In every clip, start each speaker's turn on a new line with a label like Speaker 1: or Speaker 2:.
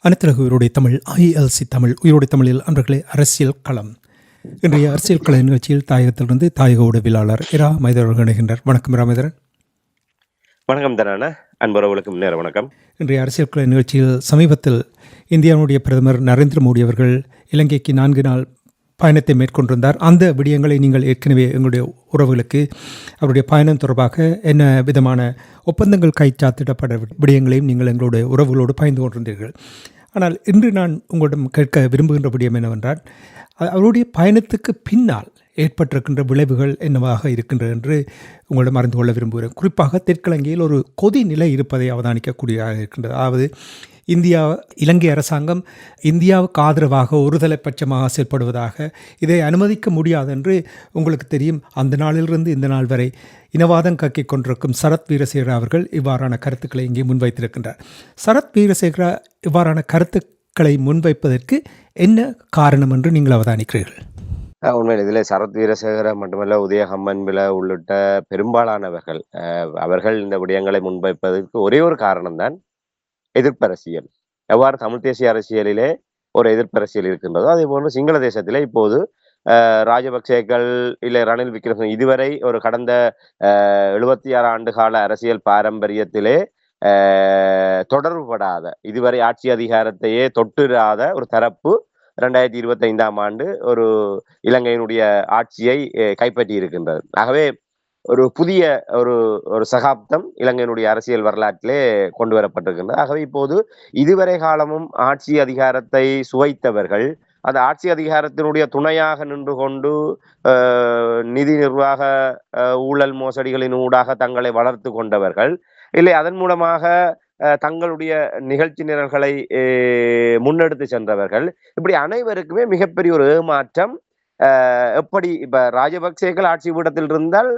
Speaker 1: அனைத்துலக உயிரோடை தமிழ் ILC தமிழ் உயிரோடை தமிழில் அன்றர்களே அரசியல் களம். இன்றைய அரசியல் கள நிகழ்ச்சியில் தாயகத்திலிருந்து தாயக உடவியலாளர் இரா மைதரன் இணைகின்றார். வணக்கம் இரா மைதரன்.
Speaker 2: வணக்கம் தரான அன்புறவுகளுக்கும் நேர வணக்கம்.
Speaker 1: இன்றைய அரசியல் கள நிகழ்ச்சியில் சமீபத்தில் இந்தியாவுடைய பிரதமர் நரேந்திர மோடி அவர்கள் இலங்கைக்கு 4 நாள் பயணத்தை மேற்கொண்டிருந்தார். அந்த விடயங்களை நீங்கள் ஏற்கனவே எங்களுடைய உறவுகளுக்கு அவருடைய பயணம் தொடர்பாக என்ன விதமான ஒப்பந்தங்கள் கைச்சாத்திடப்பட விடயங்களையும் நீங்கள் எங்களுடைய உறவுகளோடு பகிர்ந்து கொண்டிருந்தீர்கள். ஆனால் இன்று நான் உங்களிடம் கேட்க விரும்புகின்ற விடயம் என்னவென்றால், அவருடைய பயணத்துக்கு பின்னால் ஏற்பட்டிருக்கின்ற விளைவுகள் என்னவாக இருக்கின்றது என்று உங்களிடம் அறிந்து கொள்ள விரும்புகிறேன். குறிப்பாக தெற்கிழங்கையில் ஒரு கொதி நிலை இருப்பதை அவதானிக்கக்கூடியதாக இருக்கின்றது. அதாவது இலங்கை அரசாங்கம் இந்தியாவுக்கு ஆதரவாக ஒருதலைப்பட்சமாக செயல்படுவதாக, இதை அனுமதிக்க முடியாது என்று உங்களுக்கு தெரியும். அந்த நாளிலிருந்து இந்த நாள் வரை இனவாதம் கக்கிக் கொண்டிருக்கும் சரத் வீரசேகர அவர்கள் இவ்வாறான கருத்துக்களை இங்கே முன்வைத்திருக்கின்றார். சரத் வீரசேகர இவ்வாறான கருத்துக்களை முன்வைப்பதற்கு என்ன காரணம் என்று நீங்கள் அவதானிக்கிறீர்கள்?
Speaker 2: உண்மையில் இதில் சரத் வீரசேகர மட்டுமல்ல, உதயகம்மன்பில உள்ளிட்ட பெரும்பாலானவர்கள் அவர்கள் இந்த விடயங்களை முன்வைப்பதற்கு ஒரே ஒரு காரணம்தான் எதிர்ப்பரசியல். எவ்வாறு தமிழ் தேசிய அரசியலிலே ஒரு எதிர்ப்பரசியல் இருக்கின்றதோ அதே போன்று சிங்கள தேசத்திலே இப்போது ராஜபக்சேக்கள் இல்லை ரணில் விக்ரமசிங்க இதுவரை ஒரு கடந்த 76 ஆண்டு கால அரசியல் பாரம்பரியத்திலே தொடர்புபடாத, இதுவரை ஆட்சி அதிகாரத்தையே தொட்டுராத ஒரு தரப்பு 2025ஆம் ஆண்டு ஒரு இலங்கையினுடைய ஆட்சியை கைப்பற்றி இருக்கின்றது. ஆகவே ஒரு புதிய ஒரு சகாப்தம் இலங்கையினுடைய அரசியல் வரலாற்றிலே கொண்டு வரப்பட்டிருக்கின்றது. ஆகவே இப்போது இதுவரை காலமும் ஆட்சி அதிகாரத்தை சுவைத்தவர்கள், அந்த ஆட்சி அதிகாரத்தினுடைய துணையாக நின்று கொண்டு நிதி நிர்வாக ஊழல் மோசடிகளின் ஊடாக தங்களை வளர்த்து கொண்டவர்கள், இல்லை அதன் மூலமாக தங்களுடைய நிகழ்ச்சி நிரல்களை முன்னெடுத்து சென்றவர்கள், இப்படி அனைவருக்குமே மிகப்பெரிய ஒரு ஏமாற்றம். எப்படி இப்ப ராஜபக்சேக்கள் ஆட்சி பீடத்தில் இருந்தால்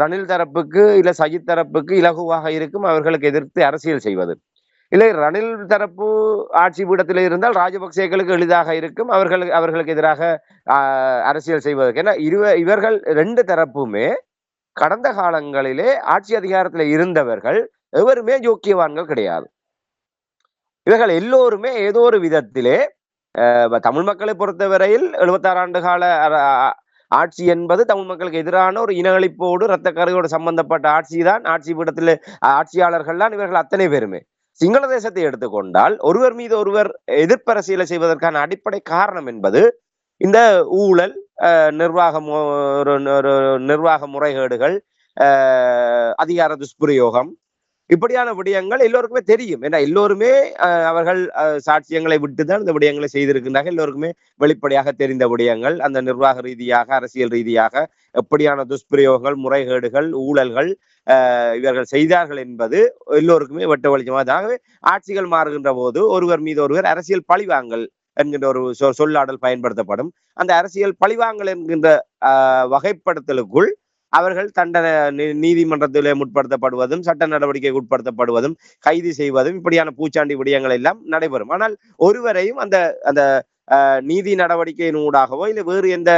Speaker 2: ரணில் தரப்புக்கு இல்ல சஜித் தரப்புக்கு இலகுவாக இருக்கும் அவர்களுக்கு எதிர்த்து அரசியல் செய்வது. இல்லை ரணில் தரப்பு ஆட்சி பீடத்தில் இருந்தால் ராஜபக்சேக்களுக்கு எளிதாக இருக்கும் அவர்களுக்கு எதிராக அரசியல் செய்வதற்கு. ஏன்னா இவர்கள் 2 தரப்புமே கடந்த காலங்களிலே ஆட்சி அதிகாரத்தில் இருந்தவர்கள் எவருமே யோக்கியவான்கள் கிடையாது. இவர்கள் எல்லோருமே ஏதோ ஒரு விதத்திலே தமிழ் மக்களை பொறுத்தவரையில் 76 ஆண்டு கால ஆட்சி என்பது தமிழ் மக்களுக்கு எதிரான ஒரு இனஅழிப்போடு இரத்த கரையோடு சம்பந்தப்பட்ட ஆட்சி தான். ஆட்சி பீடத்தில் ஆட்சியாளர்கள் தான் இவர்கள் அத்தனை பேருமே. சிங்கள தேசத்தை எடுத்துக்கொண்டால் ஒருவர் மீது ஒருவர் எதிர்ப்பரசியலை செய்வதற்கான அடிப்படை காரணம் என்பது இந்த ஊழல், நிர்வாக முறைகேடுகள், அதிகார துஷ்பிரயோகம், இப்படியான விடயங்கள் எல்லோருக்குமே தெரியும். ஏன்னா எல்லோருமே அவர்கள் சாட்சியங்களை விட்டுதான் இந்த விடயங்களை செய்திருக்கின்றார்கள். எல்லோருக்குமே வெளிப்படையாக தெரிந்த விடயங்கள். அந்த நிர்வாக ரீதியாக அரசியல் ரீதியாக எப்படியான துஷ்பிரயோகங்கள், முறைகேடுகள், ஊழல்கள் இவர்கள் செய்தார்கள் என்பது எல்லோருக்குமே வெட்ட வெளிச்சமாகவே ஆட்சிகள் மாறுகின்ற போது ஒருவர் மீது ஒருவர் அரசியல் பழிவாங்கல் என்கின்ற ஒரு சொல்லாடல் பயன்படுத்தப்படும். அந்த அரசியல் பழிவாங்கல் என்கின்ற வகைப்படுத்தலுக்குள் அவர்கள் தண்டனை நீதிமன்றத்திலே முற்படுத்தப்படுவதும் சட்ட நடவடிக்கைக்கு உட்படுத்தப்படுவதும் கைது செய்வதும் இப்படியான பூச்சாண்டி விடயங்கள் எல்லாம் நடைபெறும். ஆனால் ஒருவரையும் அந்த அந்த நீதி நடவடிக்கையின் ஊடாகவோ இல்லை வேறு எந்த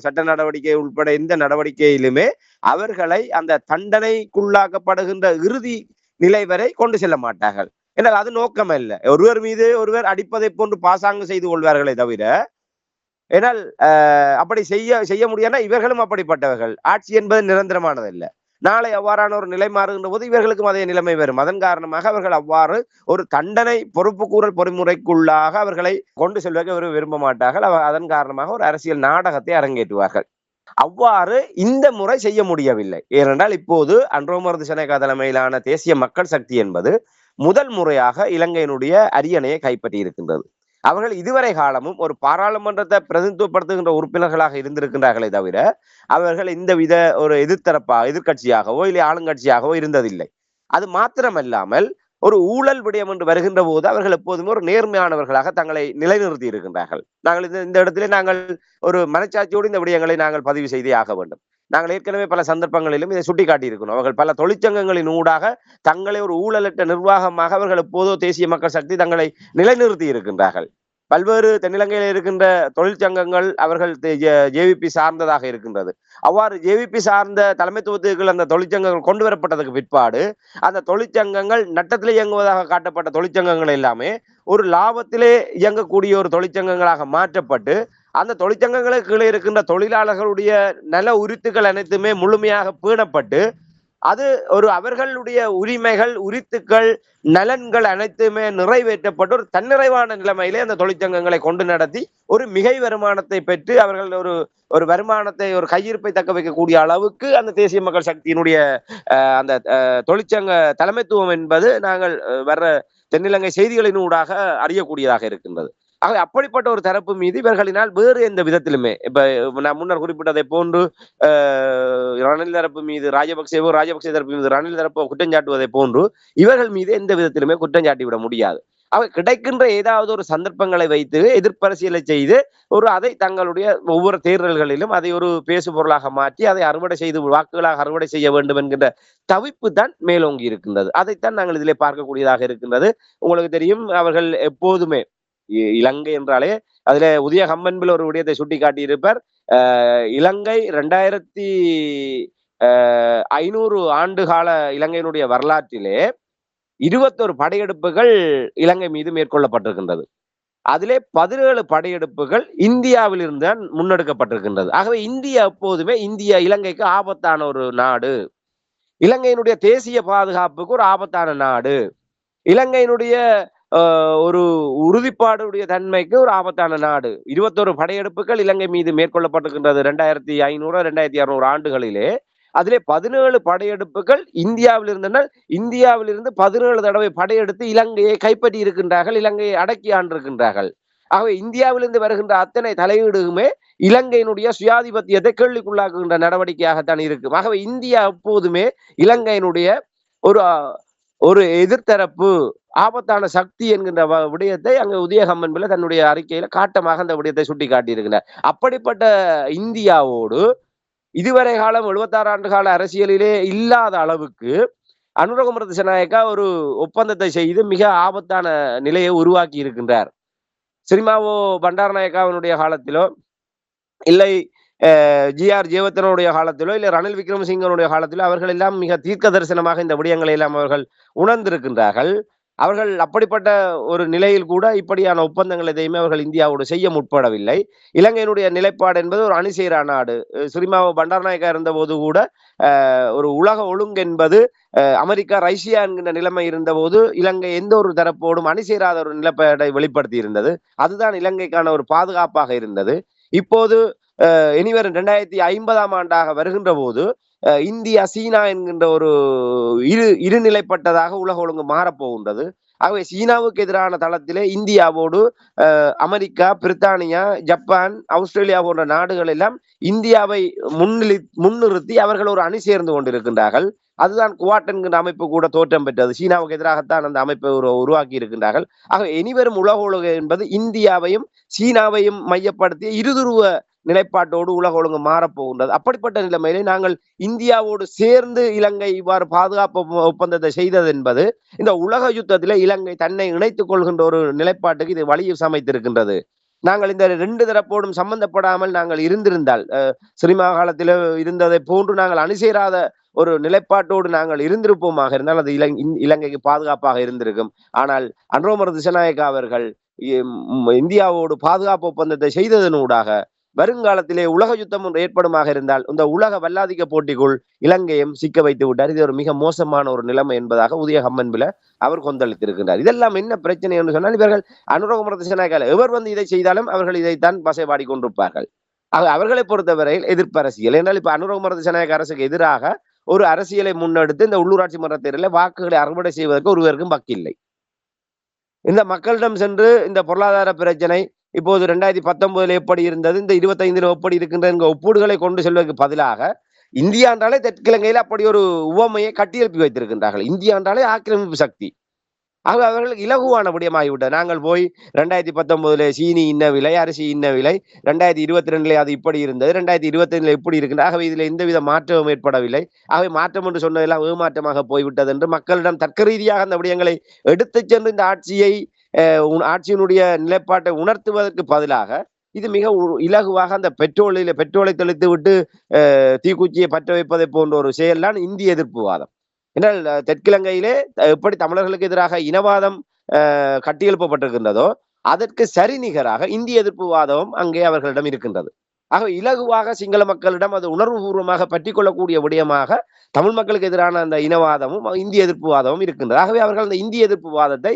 Speaker 2: சட்ட நடவடிக்கை உட்பட எந்த நடவடிக்கையிலுமே அவர்களை அந்த தண்டனைக்குள்ளாக்கப்படுகின்ற இறுதி நிலை வரை கொண்டு செல்ல மாட்டார்கள். என்றால் அது நோக்கம் அல்ல. ஒருவர் மீது ஒருவர் அடிப்பதை போன்று பாசாங்கு செய்து கொள்வார்களே தவிர, ஏனால் அப்படி செய்ய முடியாதுன்னா இவர்களும் அப்படிப்பட்டவர்கள். ஆட்சி என்பது நிரந்தரமானதல்ல. நாளை அவ்வாறான ஒரு நிலை மாறுகின்ற போது இவர்களுக்கும் அதே நிலைமை வரும். அதன் காரணமாக அவர்கள் அவ்வாறு ஒரு தண்டனை பொறுப்பு கூறல் பொறிமுறைக்குள்ளாக அவர்களை கொண்டு செல்வதற்கு விரும்ப மாட்டார்கள். அதன் காரணமாக ஒரு அரசியல் நாடகத்தை அரங்கேற்றுவார்கள். அவ்வாறு இந்த முறை செய்ய முடியவில்லை. ஏனென்றால் இப்போது அன்ரோமர் திசநேகா தலைமையிலான தேசிய மக்கள் சக்தி என்பது முதல் முறையாக இலங்கையினுடைய அரியணையை கைப்பற்றி இருக்கின்றது. அவர்கள் இதுவரை காலமும் ஒரு பாராளுமன்றத்தை பிரதிநிதித்துவப்படுத்துகின்ற உறுப்பினர்களாக இருந்திருக்கின்றார்களே தவிர அவர்கள் இந்த வித ஒரு எதிர்கட்சியாகவோ இல்லை ஆளுங்கட்சியாகவோ இருந்ததில்லை. அது மாத்திரமல்லாமல் ஒரு ஊழல் விடயம் என்று வருகின்ற போது அவர்கள் எப்போதுமே ஒரு நேர்மையானவர்களாக தங்களை நிலைநிறுத்தி இருக்கின்றார்கள். நாங்கள் இந்த இடத்திலே நாங்கள் ஒரு மனச்சாட்சியோடு இந்த விடயங்களை நாங்கள் பதிவு செய்தே ஆக வேண்டும். நாங்கள் ஏற்கனவே பல சந்தர்ப்பங்களிலும் இதை சுட்டிக்காட்டி இருக்கணும். அவர்கள் பல தொழிற்சங்கங்களின் ஊடாக தங்களை ஒரு ஊழலற்ற நிர்வாகமாக அவர்கள் எப்போதோ தேசிய மக்கள் சக்தி தங்களை நிலைநிறுத்தி இருக்கின்றார்கள். பல்வேறு தென்னிலங்கையில் இருக்கின்ற தொழிற்சங்கங்கள் அவர்கள் ஜேவிபி சார்ந்ததாக இருக்கின்றது. அவ்வாறு ஜேவிபி சார்ந்த தலைமைத்துவத்துக்கு அந்த தொழிற்சங்கங்கள் கொண்டு வரப்பட்டதுக்கு பிற்பாடு அந்த தொழிற்சங்கங்கள் நட்டத்திலே இயங்குவதாக காட்டப்பட்ட தொழிற்சங்கங்கள் எல்லாமே ஒரு லாபத்திலே இயங்கக்கூடிய ஒரு தொழிற்சங்கங்களாக மாற்றப்பட்டு அந்த தொழிற்சங்கங்களுக்கு கீழே இருக்கின்ற தொழிலாளர்களுடைய நல உரித்துக்கள் அனைத்துமே முழுமையாக பேணப்பட்டு அது ஒரு அவர்களுடைய உரிமைகள் உரித்துக்கள் நலன்கள் அனைத்துமே நிறைவேற்றப்பட்டு ஒரு தன்னிறைவான நிலைமையிலே அந்த தொழிற்சங்கங்களை கொண்டு நடத்தி ஒரு மிகை வருமானத்தை பெற்று அவர்கள் ஒரு வருமானத்தை ஒரு கையிருப்பை தக்க வைக்கக்கூடிய அளவுக்கு அந்த தேசிய மக்கள் சக்தியினுடைய அந்த தொழிற்சங்க தலைமைத்துவம் என்பது நாங்கள் வர்ற தென்னிலங்கை செய்திகளின் ஊடாக அறியக்கூடியதாக இருக்கின்றது. ஆகவே அப்படிப்பட்ட ஒரு தரப்பு மீது இவர்களினால் வேறு எந்த விதத்திலுமே இப்ப நான் முன்னர் குறிப்பிட்டதை போன்று ரணில் தரப்பு மீது ராஜபக்சே தரப்பு மீது ரணில் தரப்பு குற்றம் சாட்டுவதை போன்று இவர்கள் மீது எந்த விதத்திலுமே குற்றம் சாட்டி விட முடியாது. கிடைக்கின்ற ஏதாவது ஒரு சந்தர்ப்பங்களை வைத்து எதிர்ப்பரசியலை செய்து அதை தங்களுடைய ஒவ்வொரு தேர்தல்களிலும் அதை ஒரு பேசு பொருளாக மாற்றி அதை அறுவடை செய்து வாக்குகளாக அறுவடை செய்ய வேண்டும் என்கின்ற தவிப்பு தான் மேலோங்கி இருக்கின்றது. அதைத்தான் நாங்கள் இதிலே பார்க்கக்கூடியதாக இருக்கின்றது. உங்களுக்கு தெரியும், அவர்கள் எப்போதுமே இலங்கை என்றாலே அதுல உதய கம்மன்பில் ஒரு விடயத்தை சுட்டி காட்டியிருப்பார். இலங்கை 2500 ஆண்டு கால இலங்கையினுடைய வரலாற்றிலே 21 படையெடுப்புகள் இலங்கை மீது மேற்கொள்ளப்பட்டிருக்கின்றது. அதிலே 17 படையெடுப்புகள் இந்தியாவில் இருந்து தான் முன்னெடுக்கப்பட்டிருக்கின்றது. ஆகவே இந்தியா எப்போதுமே இலங்கைக்கு ஆபத்தான ஒரு நாடு, இலங்கையினுடைய தேசிய பாதுகாப்புக்கு ஒரு ஆபத்தான நாடு, இலங்கையினுடைய ஒரு உறுதிப்பாடுடைய தன்மைக்கு ஒரு ஆபத்தான நாடு. 21 படையெடுப்புகள் இலங்கை மீது மேற்கொள்ளப்பட்டிருக்கின்றது 2500 2600 ஆண்டுகளிலே. அதிலே 17 படையெடுப்புகள் இந்தியாவில் இருந்தனால் இந்தியாவிலிருந்து 17 தடவை படையெடுத்து இலங்கையை கைப்பற்றி இருக்கின்றார்கள், இலங்கையை அடக்கி ஆண்டிருக்கின்றார்கள். ஆகவே இந்தியாவிலிருந்து வருகின்ற அத்தனை தலையீடுமே இலங்கையினுடைய சுயாதிபத்தியத்தை கேள்விக்குள்ளாக்குகின்ற நடவடிக்கையாகத்தான் இருக்கும். ஆகவே இந்தியா எப்போதுமே இலங்கையினுடைய ஒரு எதிர்த்தரப்பு ஆபத்தான சக்தி என்கின்ற விடயத்தை அங்க உதயகம்மன்பில தன்னுடைய அறிக்கையில காட்டமாக அந்த விடயத்தை சுட்டி காட்டியிருக்கிறார். அப்படிப்பட்ட இந்தியாவோடு இதுவரை காலம் 76 ஆண்டு கால அரசியலிலே இல்லாத அளவுக்கு அனுரகுமார திசாநாயக்கா ஒரு ஒப்பந்தத்தை செய்து மிக ஆபத்தான நிலையை உருவாக்கி இருக்கின்றார். சிறிமாவோ பண்டாரநாயக்காவினுடைய காலத்திலோ இல்லை ஜிஆர் ஜெயவர்தனுடைய காலத்திலோ இல்லை ரணில் விக்ரமசிங்கனுடைய காலத்திலோ அவர்கள் எல்லாம் மிக தீர்க்க தரிசனமாக இந்த விடயங்களை எல்லாம் அவர்கள் உணர்ந்திருக்கின்றார்கள். அவர்கள் அப்படிப்பட்ட ஒரு நிலையில் கூட இப்படியான ஒப்பந்தங்கள் எதையுமே அவர்கள் இந்தியாவோடு செய்ய முற்படவில்லை. இலங்கையினுடைய நிலைப்பாடு என்பது ஒரு அணிசேரா நாடு. சிறிமாவோ பண்டாரநாயக்கா இருந்த போது கூட ஒரு உலக ஒழுங்கு என்பது அமெரிக்கா ரஷ்யா என்கின்ற நிலைமை இருந்த போது இலங்கை எந்த ஒரு தரப்போடும் அணிசேராத ஒரு நிலைப்பாடை வெளிப்படுத்தி இருந்தது. அதுதான் இலங்கைக்கான ஒரு பாதுகாப்பாக இருந்தது. இப்போது இனிவரும் 2050 ஆண்டாக வருகின்ற போது இந்தியா சீனா என்கின்ற ஒரு இருநிலைப்பட்டதாக உலக ஒழுங்கு மாறப்போகின்றது. ஆகவே சீனாவுக்கு எதிரான தளத்திலே இந்தியாவோடு அமெரிக்கா, பிரித்தானியா, ஜப்பான், ஆஸ்திரேலியா போன்ற நாடுகள் எல்லாம் இந்தியாவை முன்னிறுத்தி அவர்கள் ஒரு அணி சேர்ந்து கொண்டிருக்கின்றார்கள். அதுதான் குவாட் என்கின்ற அமைப்பு கூட தோற்றம் பெற்றது. சீனாவுக்கு எதிராகத்தான் அந்த அமைப்பை உருவாக்கி இருக்கின்றார்கள். ஆக இனிவரும் உலக ஒழுங்கு என்பது இந்தியாவையும் சீனாவையும் மையப்படுத்திய இருதுருவ நிலைப்பாட்டோடு உலக ஒழுங்கு மாறப்போகின்றது. அப்படிப்பட்ட நிலைமையிலே நாங்கள் இந்தியாவோடு சேர்ந்து இலங்கை இவ்வாறு பாதுகாப்பு ஒப்பந்தத்தை செய்தது என்பது இந்த உலக யுத்தத்திலே இலங்கை தன்னை இணைத்துக் கொள்கின்ற ஒரு நிலைப்பாட்டுக்கு இது வழியை சமைத்திருக்கின்றது. நாங்கள் இந்த 2 தரப்போடும் சம்பந்தப்படாமல் நாங்கள் இருந்திருந்தால் சினிமா காலத்தில் இருந்ததை போன்று நாங்கள் அணிசேராத ஒரு நிலைப்பாட்டோடு நாங்கள் இருந்திருப்போமாக இருந்தால் அது இலங்கைக்கு பாதுகாப்பாக இருந்திருக்கும். ஆனால் அனுரகுமார திசாநாயக்கா அவர்கள் இந்தியாவோடு பாதுகாப்பு ஒப்பந்தத்தை செய்ததனூடாக வருங்காலத்திலே உலக யுத்தம் ஒன்று ஏற்படுமாக இருந்தால் இந்த உலக வல்லாதிக்க போட்டிக்குள் இலங்கையும் சிக்க வைத்து விட்டார். இது ஒரு மிக மோசமான ஒரு நிலைமை என்பதாக உதய கம்மன்பில அவர் கொந்தளித்திருக்கின்றார். இதெல்லாம் என்ன பிரச்சனை என்று சொன்னால் இவர்கள் அனுரகுமார திசாநாயக்கா எவர் இதை செய்தாலும் அவர்கள் இதைத்தான் பசைபாடி கொண்டிருப்பார்கள். அவர்களை பொறுத்தவரையில் எதிர்ப்பரசியல் என்றால் இப்ப அனுரகுமார திசாநாயக்க அரசுக்கு எதிராக ஒரு அரசியலை முன்னெடுத்து இந்த உள்ளூராட்சி மன்ற தேர்தலில் வாக்குகளை அறுவடை செய்வதற்கு ஒருவருக்கும் வக்கில்லை. இந்த மக்களிடம் சென்று இந்த பொருளாதார பிரச்சனை இப்போது 2019 எப்படி இருந்தது, இந்த 25 எப்படி இருக்கின்ற ஒப்பீடுகளை கொண்டு செல்வதற்கு பதிலாக இந்தியா என்றாலே தெற்கிழங்கையில் அப்படி ஒரு உவமையை கட்டியெழுப்பி வைத்திருக்கின்றார்கள். இந்தியா என்றாலே ஆக்கிரமிப்பு சக்தி, ஆகவே அவர்களுக்கு இலகுவான விடயமாகிவிட்டது. நாங்கள் போய் 2019 சீனி இன்ன விலை, அரிசி இன்ன விலை, 2022 அது இப்படி இருந்தது, 2025 இப்படி இருக்கின்றது. ஆகவே இதில் எந்தவித மாற்றமும் ஏற்படவில்லை. ஆகவே மாற்றம் என்று சொன்னதெல்லாம் ஏமாற்றமாக போய்விட்டது என்று மக்களிடம் தர்க்க ரீதியாக அந்த விடயங்களை எடுத்துச் சென்று இந்த ஆட்சியை ஆட்சியினுடைய நிலைப்பாட்டை உணர்த்துவதற்கு பதிலாக இது மிக இலகுவாக அந்த பெட்ரோலை தெளித்து விட்டு தீக்குச்சியை பற்ற வைப்பதை போன்ற ஒரு செயல்தான் இந்திய எதிர்ப்புவாதம். என்றால் தெற்கிலங்கையிலே எப்படி தமிழர்களுக்கு எதிராக இனவாதம் கட்டியெழுப்பப்பட்டிருக்கின்றதோ அதற்கு சரிநிகராக இந்திய எதிர்ப்புவாதமும் அங்கே அவர்களிடம் இருக்கின்றது. ஆக இலகுவாக சிங்கள மக்களிடம் அது உணர்வுபூர்வமாக பற்றி கொள்ளக்கூடிய விடயமாக தமிழ் மக்களுக்கு எதிரான அந்த இனவாதமும் இந்திய எதிர்ப்புவாதமும் இருக்கின்றது. ஆகவே அவர்கள் அந்த இந்திய எதிர்ப்புவாதத்தை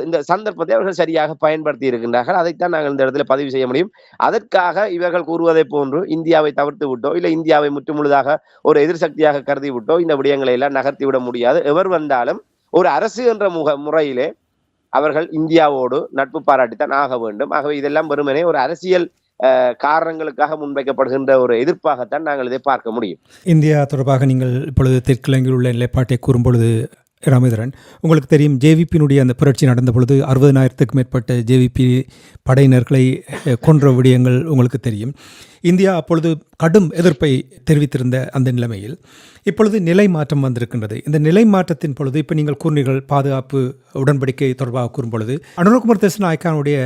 Speaker 2: இந்த சந்தர்ப்பத்தை அவர்கள் சரியாக பயன்படுத்தி இருக்கின்றார்கள். அதைத்தான் நாங்கள் இந்த இடத்துல பதிவு செய்ய முடியும். அதற்காக இவர்கள் கூறுவதை போன்று இந்தியாவை தவிர்த்து விட்டோ இல்லை இந்தியாவை முற்றுமுழுதாக ஒரு எதிர்சக்தியாக கருதி விட்டோ இந்த விடயங்களை எல்லாம் நகர்த்தி விட முடியாது. எவர் வந்தாலும் ஒரு அரசு என்ற முறையிலே அவர்கள் இந்தியாவோடு நட்பு பாராட்டித்தான் ஆக வேண்டும். ஆகவே இதெல்லாம் வெறுமனே ஒரு அரசியல் காரணங்களுக்காக முன்வைக்கப்படுகின்ற ஒரு எதிர்ப்பாகத்தான் நாங்கள் இதை பார்க்க முடியும்.
Speaker 1: இந்தியா தொடர்பாக நீங்கள் இப்பொழுது தெற்கிலங்கையில் உள்ள நிலைப்பாட்டை கூறும்பொழுது ராமேந்திரன், உங்களுக்கு தெரியும் ஜேவிபியினுடைய அந்த புரட்சி நடந்த பொழுது 60,000க்கும் மேற்பட்ட ஜேவிபி படையினர்களை கொன்ற விடயங்கள் உங்களுக்கு தெரியும். இந்தியா அப்பொழுது கடும் எதிர்ப்பை தெரிவித்திருந்த அந்த நிலைமையில் இப்பொழுது நிலை மாற்றம் வந்திருக்கின்றது. இந்த நிலை மாற்றத்தின் பொழுது இப்போ நீங்கள் கூறினீர்கள் பாதுகாப்பு உடன்படிக்கை தொடர்பாக கூறும் பொழுது அனுரகுமார் திசாநாயக்காவுடைய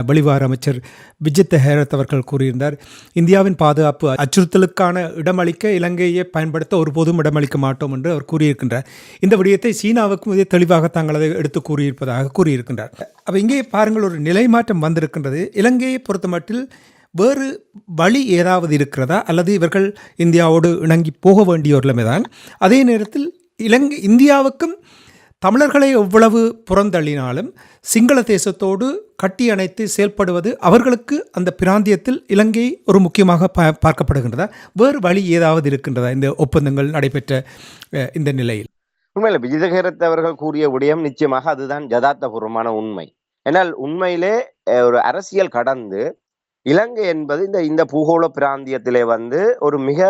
Speaker 1: வெளிவார அமைச்சர் விஜித் ஹேரத் அவர்கள் கூறியிருந்தார், இந்தியாவின் பாதுகாப்பு அச்சுறுத்தலுக்கான இடமளிக்க இலங்கையை பயன்படுத்த ஒருபோதும் இடமளிக்க மாட்டோம் என்று அவர் கூறியிருக்கின்றார். இந்த விடயத்தை சீனாவுக்கும் இதே தெளிவாக தாங்கள் அதை எடுத்து கூறியிருப்பதாக கூறியிருக்கின்றார். அப்போ இங்கே பாருங்கள், ஒரு நிலை மாற்றம் வந்திருக்கின்றது. இலங்கையை பொறுத்தமட்டில் வேறு வழி ஏதாவது இருக்கிறதா, அல்லது இவர்கள் இந்தியாவோடு இணங்கி போக வேண்டிய ஒரு நிலைமைதான்? அதே நேரத்தில் இந்தியாவுக்கும் தமிழர்களை எவ்வளவு புறந்தள்ளினாலும் சிங்கள தேசத்தோடு கட்டி அணைத்து செயல்படுவது அவர்களுக்கு அந்த பிராந்தியத்தில் இலங்கை ஒரு முக்கியமாக பார்க்கப்படுகின்றதா? வேறு வழி ஏதாவது இருக்கின்றதா இந்த ஒப்பந்தங்கள் நடைபெற்ற இந்த நிலையில்?
Speaker 2: உண்மையில விஜித் ஹேரத் அவர்கள் கூறிய விடயம் நிச்சயமாக அதுதான் யதார்த்தபூர்வமான உண்மை. ஏன்னால் உண்மையிலே ஒரு அரசியல் கடந்து இலங்கை என்பது இந்த பூகோள பிராந்தியத்திலே ஒரு மிக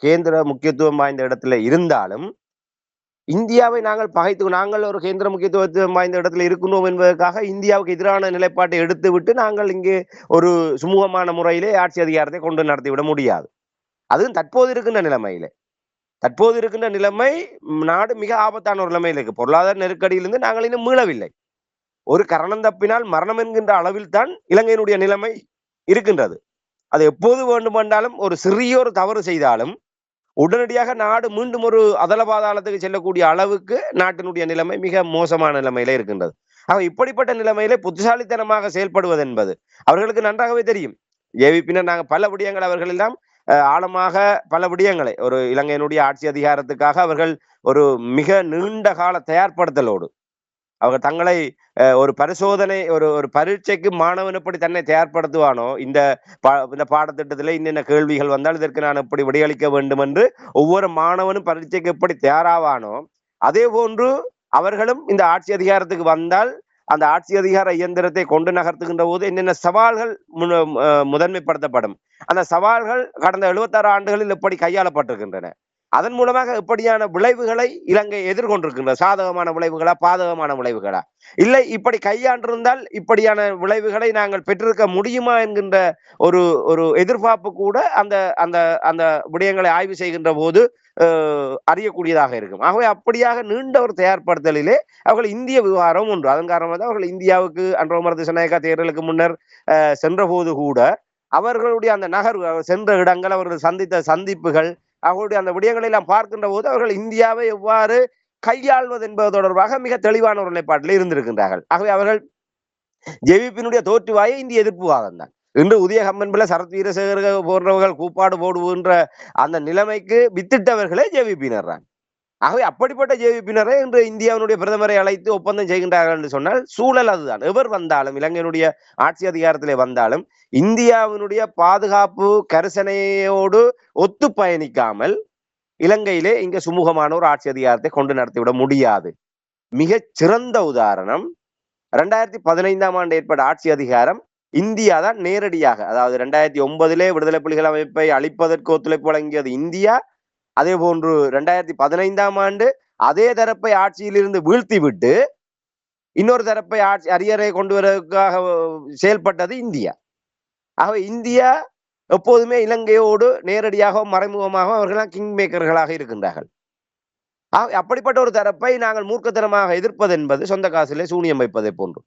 Speaker 2: கேந்திர முக்கியத்துவம் வாய்ந்த இடத்துல இருந்தாலும் இந்தியாவை நாங்கள் ஒரு கேந்திர முக்கியத்துவம் வாய்ந்த இடத்துல இருக்கணும் என்பதற்காக இந்தியாவுக்கு எதிரான நிலைப்பாட்டை எடுத்து விட்டு நாங்கள் இங்கே ஒரு சுமூகமான முறையிலே ஆட்சி அதிகாரத்தை கொண்டு நடத்திவிட முடியாது. அதுவும் தற்போது இருக்கின்ற நிலைமை நாடு மிக ஆபத்தான ஒரு நிலைமையில் இருக்கு. பொருளாதார நெருக்கடியிலிருந்து நாங்கள் இன்னும் மீளவில்லை. ஒரு கரணம் தப்பினால் மரணம் என்கின்ற அளவில் தான் இலங்கையினுடைய நிலைமை இருக்கின்றது. அது எப்போது வேண்டுமென்றாலும் ஒரு சிறிய ஒரு தவறு செய்தாலும் உடனடியாக நாடு மீண்டும் ஒரு அதல பாதாளத்துக்கு செல்லக்கூடிய அளவுக்கு நாட்டினுடைய நிலைமை மிக மோசமான நிலைமையில இருக்கின்றது. ஆக இப்படிப்பட்ட நிலைமையிலே புத்திசாலித்தனமாக செயல்படுவது என்பது அவர்களுக்கு நன்றாகவே தெரியும். ஏவிபினர் நாங்கள் பல விடயங்கள் அவர்கள் எல்லாம் ஆழமாக பல விடயங்களை ஒரு இலங்கையினுடைய ஆட்சி அதிகாரத்துக்காக அவர்கள் ஒரு மிக நீண்ட கால தயார்படுத்தலோடு அவர்கள் தங்களை ஒரு பரிசோதனை ஒரு பரீட்சைக்கு மாணவன் எப்படி தன்னை தயார்படுத்துவானோ இந்த பாடத்திட்டத்துல இன்னென்ன கேள்விகள் வந்தால் இதற்கு நான் எப்படி விடையளிக்க வேண்டும் என்று ஒவ்வொரு மாணவனும் பரீட்சைக்கு எப்படி தயாராவானோ அதே போன்று அவர்களும் இந்த ஆட்சி அதிகாரத்துக்கு வந்தால் அந்த ஆட்சி அதிகார இயந்திரத்தை கொண்டு நகர்த்துகின்ற போது என்னென்ன சவால்கள் முதன்மைப்படுத்தப்படும், அந்த சவால்கள் கடந்த 76 ஆண்டுகளில் எப்படி கையாளப்பட்டிருக்கின்றன, அதன் மூலமாக எப்படியான விளைவுகளை இலங்கை எதிர்கொண்டிருக்கின்ற, சாதகமான விளைவுகளா பாதகமான விளைவுகளா, இல்லை இப்படி கையாண்டிருந்தால் இப்படியான விளைவுகளை நாங்கள் பெற்றிருக்க முடியுமா என்கின்ற ஒரு எதிர்பார்ப்பு கூட அந்த அந்த அந்த விடயங்களை ஆய்வு செய்கின்ற போது அறியக்கூடியதாக இருக்கும். ஆகவே அப்படியாக நீண்ட ஒரு தயார்படுத்தலிலே அவர்கள் இந்திய விவகாரம் ஒன்று. அதன் காரணமாக அவர்கள் இந்தியாவுக்கு அனுரகுமார திசாநாயக்கா தேர்தலுக்கு முன்னர் சென்ற போது கூட அவர்களுடைய அந்த நகர்வு, சென்ற இடங்கள், அவர்கள் சந்தித்த சந்திப்புகள், அவர்களுடைய அந்த விடயங்களை எல்லாம் பார்க்கின்ற போது அவர்கள் இந்தியாவை எவ்வாறு கையாள்வது என்பது தொடர்பாக மிக தெளிவான ஒரு நிலைப்பாட்டில் இருந்திருக்கின்றார்கள். ஆகவே அவர்கள் ஜேவிபியினுடைய தோற்றுவாயை இந்திய எதிர்ப்புவாதம் தான். இன்று உதய கம்மன்பில சரத் வீரசேகர போன்றவர்கள் கூப்பாடு போடுகின்ற அந்த நிலைமைக்கு வித்திட்டவர்களே ஜேவிபியினர் தான். ஆகவே அப்படிப்பட்ட ஜேவிபியினரை இன்று இந்தியாவினுடைய பிரதமரை அழைத்து ஒப்பந்தம் செய்கின்றார்கள் என்று சொன்னால் சூழல் அதுதான். எவர் வந்தாலும் இலங்கையினுடைய ஆட்சி அதிகாரத்திலே வந்தாலும் இந்தியாவினுடைய பாதுகாப்பு கரிசனையோடு ஒத்து பயணிக்காமல் இலங்கையிலே இங்க சுமூகமான ஒரு ஆட்சி அதிகாரத்தை கொண்டு நடத்திவிட முடியாது. மிகச் சிறந்த உதாரணம் 2015 ஆண்டு ஏற்பட்ட ஆட்சி அதிகாரம். இந்தியா தான் நேரடியாக, அதாவது 2009 விடுதலை புலிகள் அமைப்பை அழிப்பதற்கு ஒத்துழைப்பு வழங்கியது இந்தியா. அதே போன்று 2015 ஆண்டு அதே தரப்பை ஆட்சியிலிருந்து வீழ்த்தி விட்டு இன்னொரு தரப்பை அரியறை கொண்டு வருவதற்காக செயல்பட்டது இந்தியா. ஆகவே இந்தியா எப்போதுமே இலங்கையோடு நேரடியாக மறைமுகமாக அவர்கள் கிங் மேக்கர்களாக இருக்கின்றார்கள். அப்படிப்பட்ட ஒரு தரப்பை நாங்கள் மூர்க்கத்தனமாக எதிர்ப்பது என்பது சொந்த காசிலே சூனியம் வைப்பதை போன்று.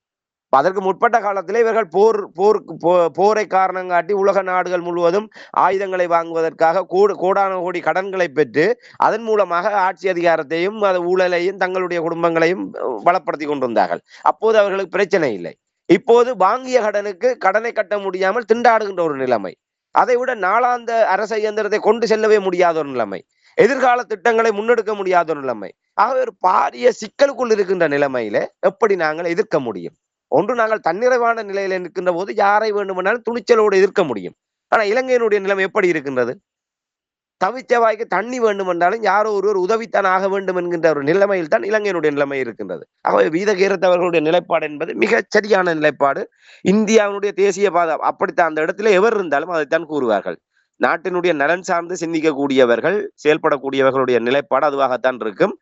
Speaker 2: அதற்கு முற்பட்ட காலத்திலே இவர்கள் போரை காரணம் காட்டி உலக நாடுகள் முழுவதும் ஆயுதங்களை வாங்குவதற்காக கோடான கோடி கடன்களை பெற்று அதன் மூலமாக ஆட்சி அதிகாரத்தையும் ஊழலையும் தங்களுடைய குடும்பங்களையும் பலப்படுத்தி கொண்டிருந்தார்கள். அப்போது அவர்களுக்கு பிரச்சனை இல்லை. இப்போது வாங்கிய கடனை கட்ட முடியாமல் திண்டாடுகின்ற ஒரு நிலைமை, அதை விட நாளாந்த அரச இயந்திரத்தை கொண்டு செல்லவே முடியாத ஒரு நிலைமை, எதிர்கால திட்டங்களை முன்னெடுக்க முடியாத ஒரு நிலைமை, ஆகவே ஒரு பாரிய சிக்கலுக்குள் இருக்கின்ற நிலைமையில எப்படி நாங்கள் எதிர்க்க முடியும்? ஒன்று, நாங்கள் தன்னிறைவான நிலையில நிற்கின்ற போது யாரை வேண்டுமென்றாலும் துணிச்சலோடு எதிர்க்க முடியும். ஆனா இலங்கையினுடைய நிலைமை எப்படி இருக்கின்றது? தவிச்ச வாய்க்கு தண்ணி வேண்டும் என்றாலும் யாரோ ஒருவர் உதவித்தான் ஆக வேண்டும் என்கின்ற ஒரு நிலைமையில் தான் இலங்கையினுடைய நிலைமை இருக்கின்றது. ஆகவே வீரகேரத்தவர்களுடைய நிலைப்பாடு என்பது மிகச் சரியான நிலைப்பாடு. இந்தியாவினுடைய தேசிய பாதுகாப்பு அப்படித்தான். அந்த இடத்துல எவர் இருந்தாலும் அதைத்தான் கூறுவார்கள். நாட்டினுடைய நலன் சார்ந்து சிந்திக்கக்கூடியவர்கள், செயல்படக்கூடியவர்களுடைய நிலைப்பாடு அதுவாகத்தான் இருக்கும்.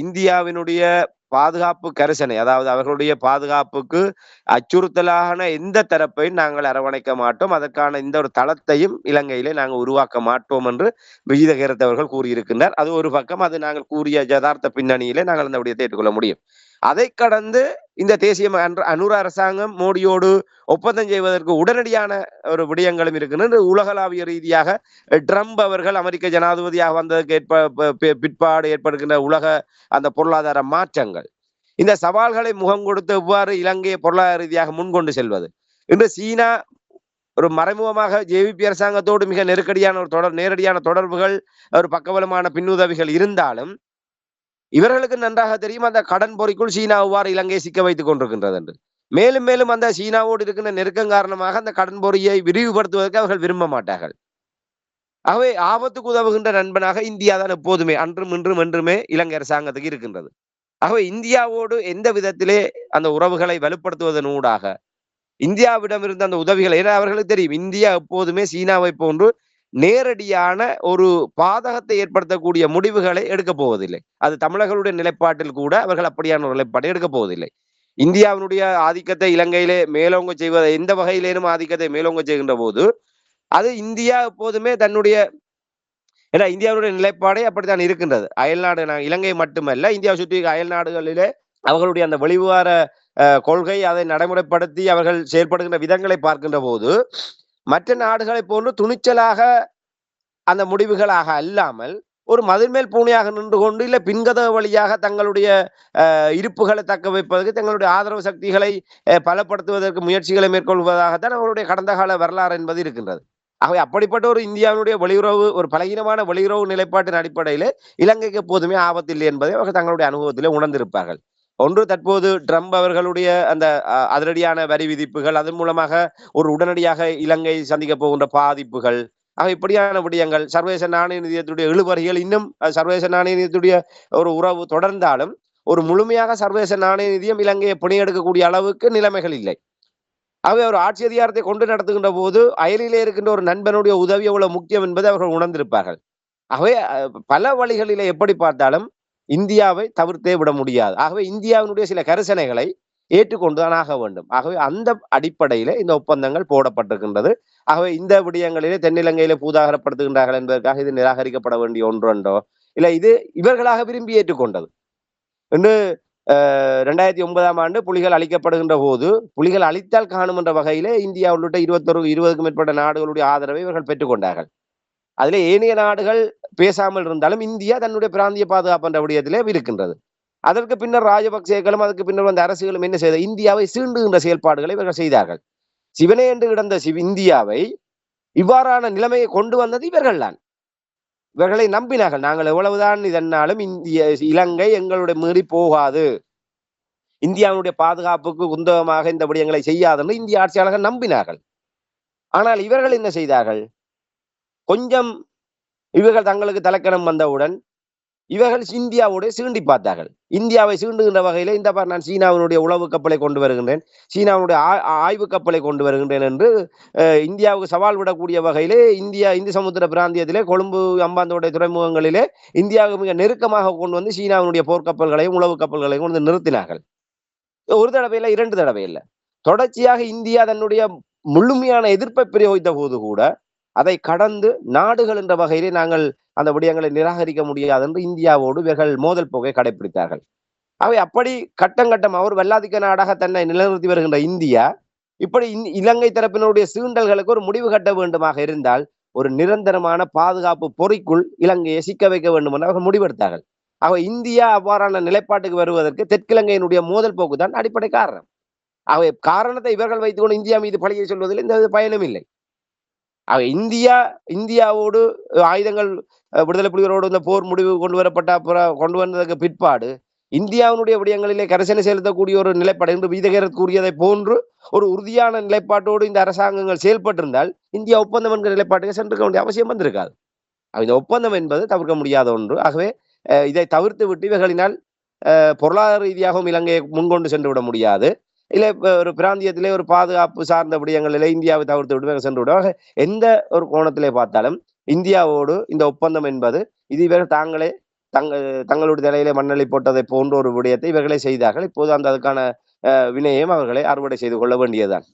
Speaker 2: இந்தியாவினுடைய பாதுகாப்பு கரிசனை, அதாவது அவர்களுடைய பாதுகாப்புக்கு அச்சுறுத்தலான எந்த தரப்பையும் நாங்கள் அரவணைக்க மாட்டோம், அதற்கான இந்த ஒரு தளத்தையும் இலங்கையிலே நாங்கள் உருவாக்க மாட்டோம் என்று விஜிதகேரத்தவர்கள் கூறியிருக்கின்றார். அது ஒரு பக்கம். அது நாங்கள் கூறிய யதார்த்த பின்னணியிலே நாங்கள் அந்த விடயத்தை ஏற்றுக்கொள்ள முடியும். அதை கடந்து இந்த தேசிய அனுர அரசாங்கம் மோடியோடு ஒப்பந்தம் செய்வதற்கு உடனடியான ஒரு விடயங்களும் இருக்கின்ற உலகளாவிய ரீதியாக ட்ரம்ப் அவர்கள் அமெரிக்க ஜனாதிபதியாக வந்ததற்கு பிற்பாடு ஏற்படுகின்ற உலக அந்த பொருளாதார மாற்றங்கள், இந்த சவால்களை முகம் கொடுத்து எவ்வாறு இலங்கையை பொருளாதார ரீதியாக முன்கொண்டு செல்வது. இன்று சீனா ஒரு மறைமுகமாக ஜேவிபி அரசாங்கத்தோடு மிக நெருக்கடியான ஒரு நேரடியான தொடர்புகள், ஒரு பக்கபலமான பின்னுதவிகள் இருந்தாலும் இவர்களுக்கு நன்றாக தெரியும் அந்த கடன் பொறிக்குள் சீனா எவ்வாறு இலங்கையை சிக்க வைத்துக் கொண்டிருக்கின்றது என்று. மேலும் மேலும் அந்த சீனாவோடு இருக்கின்ற நெருக்கம் காரணமாக அந்த கடன் பொறியை விரிவுபடுத்துவதற்கு அவர்கள் விரும்ப மாட்டார்கள். ஆகவே ஆபத்துக்கு உதவுகின்ற நண்பனாக இந்தியா தான் எப்போதுமே அன்றும் இன்றும் என்றுமே இலங்கை அரசாங்கத்துக்கு இருக்கின்றது. ஆகவே இந்தியாவோடு எந்த விதத்திலே அந்த உறவுகளை வலுப்படுத்துவதன் ஊடாக இந்தியாவிடம் இருந்த அந்த உதவிகளை, ஏன்னா அவர்களுக்கு தெரியும் இந்தியா எப்போதுமே சீனாவை போன்று நேரடியான ஒரு பாதகத்தை ஏற்படுத்தக்கூடிய முடிவுகளை எடுக்க போவதில்லை. அது தமிழர்களுடைய நிலைப்பாட்டில் கூட அவர்கள் அப்படியான ஒரு நிலைப்பாட்டை எடுக்க போவதில்லை. இந்தியாவினுடைய ஆதிக்கத்தை இலங்கையிலே மேலோங்க செய்வதை, எந்த வகையிலேனும் ஆதிக்கத்தை மேலோங்க செய்கின்ற போது அது இந்தியா எப்போதுமே தன்னுடைய, ஏன்னா இந்தியாவுடைய நிலைப்பாடே அப்படித்தான் இருக்கின்றது. அயல்நாடு, இலங்கை மட்டுமல்ல, இந்தியாவை சுற்றி அயல் நாடுகளிலே அவர்களுடைய அந்த வெளிவார கொள்கை, அதை நடைமுறைப்படுத்தி அவர்கள் செயல்படுகின்ற விதங்களை பார்க்கின்ற போது மற்ற நாடுகளை போன்று துணிச்சலாக அந்த முடிவுகளாக அல்லாமல் ஒரு மதிர்மேல் பூனையாக நின்று கொண்டு இல்ல பின்கதவு வழியாக தங்களுடைய இருப்புகளை தக்க வைப்பதற்கு, தங்களுடைய ஆதரவு சக்திகளை பலப்படுத்துவதற்கு முயற்சிகளை மேற்கொள்வதாகத்தான் அவருடைய கடந்த கால வரலாறு என்பது இருக்கின்றது. ஆகவே அப்படிப்பட்ட ஒரு இந்தியாவினுடைய வெளியுறவு, ஒரு பலகீனமான வெளியுறவு நிலைப்பாட்டின் அடிப்படையில் இலங்கைக்கு எப்போதுமே ஆபத்தில்லை என்பதை அவர்கள் தங்களுடைய அனுபவத்திலே உணர்ந்திருப்பார்கள். ஒன்று, தற்போது ட்ரம்ப் அவர்களுடைய அந்த அதிரடியான வரி விதிப்புகள், அதன் மூலமாக ஒரு உடனடியாக இலங்கை சந்திக்க போகின்ற பாதிப்புகள், இப்படியான விடயங்கள், சர்வதேச நாணய நிதியத்துடைய இழுபறிகள், இன்னும் சர்வதேச நாணய நிதியத்துடைய ஒரு உறவு தொடர்ந்தாலும் ஒரு முழுமையாக சர்வதேச நாணய நிதியம் இலங்கையை பிணையெடுக்கக்கூடிய அளவுக்கு நிலைமைகள் இல்லை. ஆகவே ஒரு ஆட்சி அதிகாரத்தை கொண்டு நடத்துகின்ற போது அயலிலே இருக்கின்ற ஒரு நண்பனுடைய உதவி எவ்வளவு முக்கியம் என்பதை அவர்கள் உணர்ந்திருப்பார்கள். ஆகவே பல வழிகளிலே எப்படி பார்த்தாலும் இந்தியாவை தவிர்த்தே விட முடியாது. ஆகவே இந்தியாவினுடைய சில கரிசனைகளை ஏற்றுக்கொண்டுதான் ஆக வேண்டும். ஆகவே அந்த அடிப்படையில இந்த ஒப்பந்தங்கள் போடப்பட்டிருக்கின்றது. ஆகவே இந்த விடயங்களிலே தென்னிலங்கையிலே பூதாகரப்படுத்துகின்றார்கள் என்பதற்காக இது நிராகரிக்கப்பட வேண்டிய ஒன்றோ இல்ல, இது இவர்களாக விரும்பி ஏற்றுக்கொண்டது. இன்று 2009ஆம் ஆண்டு புலிகள் அழிக்கப்படுகின்ற போது, புலிகள் அழித்தால் காணும் என்ற வகையிலே இந்தியா உள்ளிட்ட 20க்கும் மேற்பட்ட நாடுகளுடைய ஆதரவை இவர்கள் பெற்றுக்கொண்டார்கள். அதிலே ஏனைய நாடுகள் பேசாமல் இருந்தாலும் இந்தியா தன்னுடைய பிராந்திய பாதுகாப்பு என்ற விடயத்திலே இருக்கின்றது. அதற்கு பின்னர் ராஜபக்சேக்களும் அதுக்கு பின்னர் வந்த அரசுகளும் என்ன செய்த, இந்தியாவை சீண்டுகின்ற செயல்பாடுகளை இவர்கள் செய்தார்கள். சிவனே என்று கிடந்த இந்தியாவை இவ்வாறான நிலைமையை கொண்டு வந்தது இவர்கள் தான். இவர்களை நம்பினார்கள். நாங்கள் எவ்வளவுதான் இதனாலும் இலங்கை எங்களுடைய மீறி போகாது, இந்தியாவுடைய பாதுகாப்புக்கு உந்தகமாக இந்த விடயங்களை செய்யாதுன்னு இந்திய ஆட்சியாளர்கள் நம்பினார்கள். ஆனால் இவர்கள் என்ன செய்தார்கள், கொஞ்சம் இவர்கள் தங்களுக்கு தலைக்கணம் வந்தவுடன் இவர்கள் இந்தியாவோட சீண்டி பார்த்தார்கள். இந்தியாவை சீண்டுகின்ற வகையில, இந்த பார் நான் சீனாவினுடைய உளவு கப்பலை கொண்டு வருகின்றேன், சீனாவுடைய ஆய்வு கப்பலை கொண்டு வருகின்றேன் என்று இந்தியாவுக்கு சவால் விடக்கூடிய வகையிலே இந்து சமுத்திர பிராந்தியத்திலே கொழும்பு, அம்பாந்தோட்டை துறைமுகங்களிலே இந்தியாவுக்கு மிக நெருக்கமாக கொண்டு வந்து சீனாவினுடைய போர்க்கப்பல்களையும் உளவு கப்பல்களையும் கொண்டு நிறுத்தினார்கள். ஒரு தடவை இல்லை, 2 தடவை இல்லை, தொடர்ச்சியாக இந்தியா தன்னுடைய முழுமையான எதிர்ப்பை பிரயோகித்த போது கூட அதை கடந்து நாடுகள் என்ற வகையிலே நாங்கள் அந்த விடயங்களை நிராகரிக்க முடியாது என்று இந்தியாவோடு இவர்கள் மோதல் போக்கை கடைபிடித்தார்கள். அவை அப்படி கட்டம் அவர் வல்லாதிக்க நாடாக தன்னை நிலைநிறுத்தி வருகின்ற இந்தியா இப்படி இலங்கை தரப்பினுடைய சீண்டல்களுக்கு ஒரு முடிவு கட்ட வேண்டுமாக இருந்தால் ஒரு நிரந்தரமான பாதுகாப்பு பொறிக்குள் இலங்கையை சிக்க வைக்க வேண்டும் என்று அவர்கள் முடிவெடுத்தார்கள். இந்தியா அவ்வாறான நிலைப்பாட்டுக்கு வருவதற்கு தெற்கிலங்கையினுடைய மோதல் போக்கு தான் அடிப்படை காரணம். காரணத்தை இவர்கள் வைத்துக்கொண்டு இந்தியா மீது பழியை சொல்வதில் எந்த பயனும் இல்லை. இந்தியாவோடு ஆயுதங்கள் விடுதலை புலிகளோடு இந்த போர் முடிவு கொண்டு வந்ததற்கு பிற்பாடு இந்தியாவினுடைய விடயங்களிலே கரிசனை செலுத்தக்கூடிய ஒரு நிலைப்பாடு என்று வீதகேரத் கூறியதை போன்று ஒரு உறுதியான நிலைப்பாட்டோடு இந்த அரசாங்கங்கள் செயல்பட்டிருந்தால் இந்தியா ஒப்பந்தம் என்கிற நிலைப்பாட்டுக்கு சென்றிருக்க வேண்டிய அவசியம் வந்திருக்காது. இந்த ஒப்பந்தம் என்பது தவிர்க்க முடியாத ஒன்று. ஆகவே இதை தவிர்த்து விட்டு இவர்களினால் பொருளாதார ரீதியாகவும் இலங்கையை முன்கொண்டு சென்று விட முடியாது. இல்லை ஒரு பிராந்தியத்திலே ஒரு பாதுகாப்பு சார்ந்த விடயங்களிலே இந்தியாவை தவிர்த்து விட்டு சென்று விடுவாங்க. எந்த ஒரு கோணத்திலே பார்த்தாலும் இந்தியாவோடு இந்த ஒப்பந்தம் என்பது இது இவர்கள் தாங்களே தங்களுடைய தலையிலே மண்ணெளி போட்டதை போன்ற ஒரு விடயத்தை இவர்களே செய்தார்கள். இப்போது அதுக்கான வினையையும் அவர்களை அறுவடை செய்து கொள்ள வேண்டியதுதான்.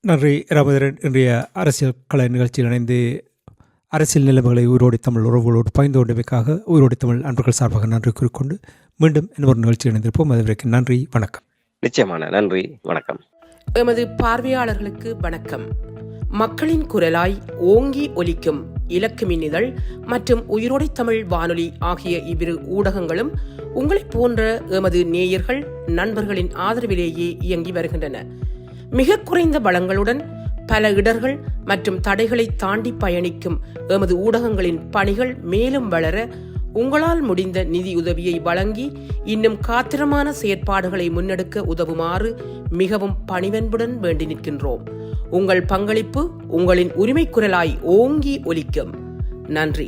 Speaker 1: நன்றி ராமதரன். இன்றைய அரசியல் கலை நிகழ்ச்சியில் இணைந்து அரசியல் நிலைமைகளை உயிரோடி தமிழ் உறவுகளோடு பகிர்ந்து கொண்டமைக்காக உயிரோடி தமிழ் அன்பர்கள் சார்பாக நன்றி கூறிக்கொண்டு மீண்டும் இன்னொரு நிகழ்ச்சியில் இணைந்திருப்போம். அதுவரைக்கும் நன்றி, வணக்கம்.
Speaker 2: நிச்சயமான நன்றி, வணக்கம்.
Speaker 3: எமது பார்வையாளர்களுக்கு வணக்கம். மக்களின் குரலாய் ஓங்கி ஒலிக்கும் இலக்கு மின்னிதழ் மற்றும் உயிரோடை தமிழ் வானொலி ஆகிய இவ்விரு ஊடகங்களும் உங்களைப் போன்ற எமது நேயர்கள் நண்பர்களின் ஆதரவிலேயே இயங்கி வருகின்றன. மிக குறைந்த வளங்களுடன் பல இடர்கள் மற்றும் தடைகளை தாண்டி பயணிக்கும் எமது ஊடகங்களின் பணிகள் மேலும் வளர உங்களால் முடிந்த நிதியுதவியை வழங்கி இன்னும் காத்திரமான செயற்பாடுகளை முன்னெடுக்க உதவுமாறு மிகவும் பணிவன்புடன் வேண்டி நிற்கின்றோம். உங்கள் பங்களிப்பு உங்களின் உரிமை குரலாய் ஓங்கி ஒலிக்கும். நன்றி.